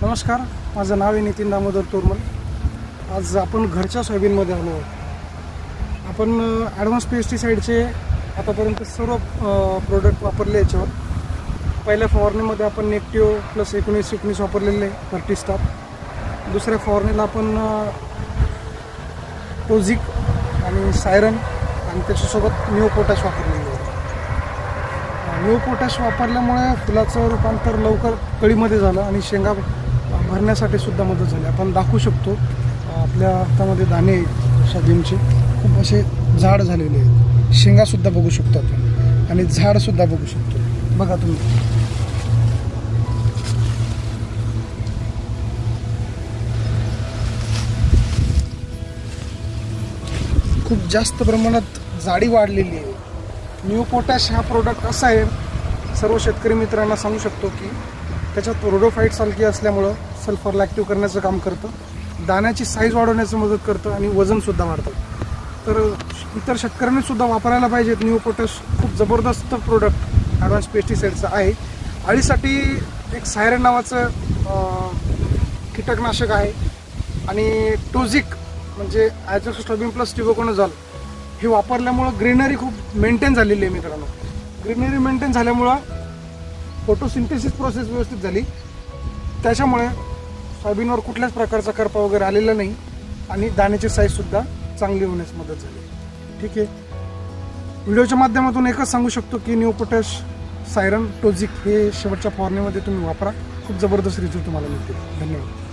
नमस्कार, माझं नाव आहे नितीन दामोदर तोरमल। आज आपण घरच्या सोयाबीनमध्ये आलो आहोत। आपण ॲडव्हान्स पेस्टिसाइडचे आतापर्यंत सर्व प्रोडक्ट वापरले। याच्यावर पहिल्या फवारणीमध्ये आपण नेक्टिव प्लस 19-19 वापरलेले फर्टिस्टार। दुसऱ्या फवारणीला आपण टोझिक आणि सायरन आणि त्याच्यासोबत न्यू पोटॅश वापरलेले आहे। न्यू पोटॅश वापरल्यामुळे फुलाचं रूपांतर लवकर कळीमध्ये झालं आणि शेंगा भरण्यासाठी सुद्धा मदत झाली। आपण दाखवू शकतो आपल्या हातामध्ये दाणे आहेत सोयाबीनचे, खूप असे झाड झालेले आहेत। शेंगासुद्धा बघू शकतो आपण आणि झाडसुद्धा बघू शकतो। बघा तुम्ही, खूप जास्त प्रमाणात जाडी वाढलेली आहे। न्यू पोटॅश हा प्रोडक्ट असा आहे, सर्व शेतकरी मित्रांना सांगू शकतो की त्याच्यात रोडोफाईट सारखी असल्यामुळं सल्फरला ॲक्टिव्ह करण्याचं काम करतं, दाण्याची साईज वाढवण्याचं मदत करतं आणि वजनसुद्धा वाढतं। तर इतर शेतकऱ्यांनीसुद्धा वापरायला पाहिजेत। न्यू पोटॅश खूप जबरदस्त प्रोडक्ट ॲडव्हान्स पेस्टिसाइडचं आहे। अळीसाठी एक सायरन नावाचं कीटकनाशक आहे आणि टोझिक म्हणजे ॲझोस्ट्रोबिन प्लस टिबोकोनाझोल हे वापरल्यामुळं ग्रीनरी खूप मेंटेन झालेली आहे मित्रांनो। ग्रीनरी मेंटेन झाल्यामुळं फोटोसिंथेसिस प्रोसेस व्यवस्थित झाली, त्याच्यामुळे सोयाबीनवर कुठल्याच प्रकारचा करपा वगैरे आलेला नाही आणि दाण्याची साईजसुद्धा चांगली होण्यास मदत झाली। ठीक आहे, व्हिडिओच्या माध्यमातून एकच सांगू शकतो की न्यू पोटॅश, सायरन, टोझिक हे शेवटच्या फवारणीमध्ये तुम्ही वापरा, खूप जबरदस्त रिझल्ट तुम्हाला मिळतील। धन्यवाद।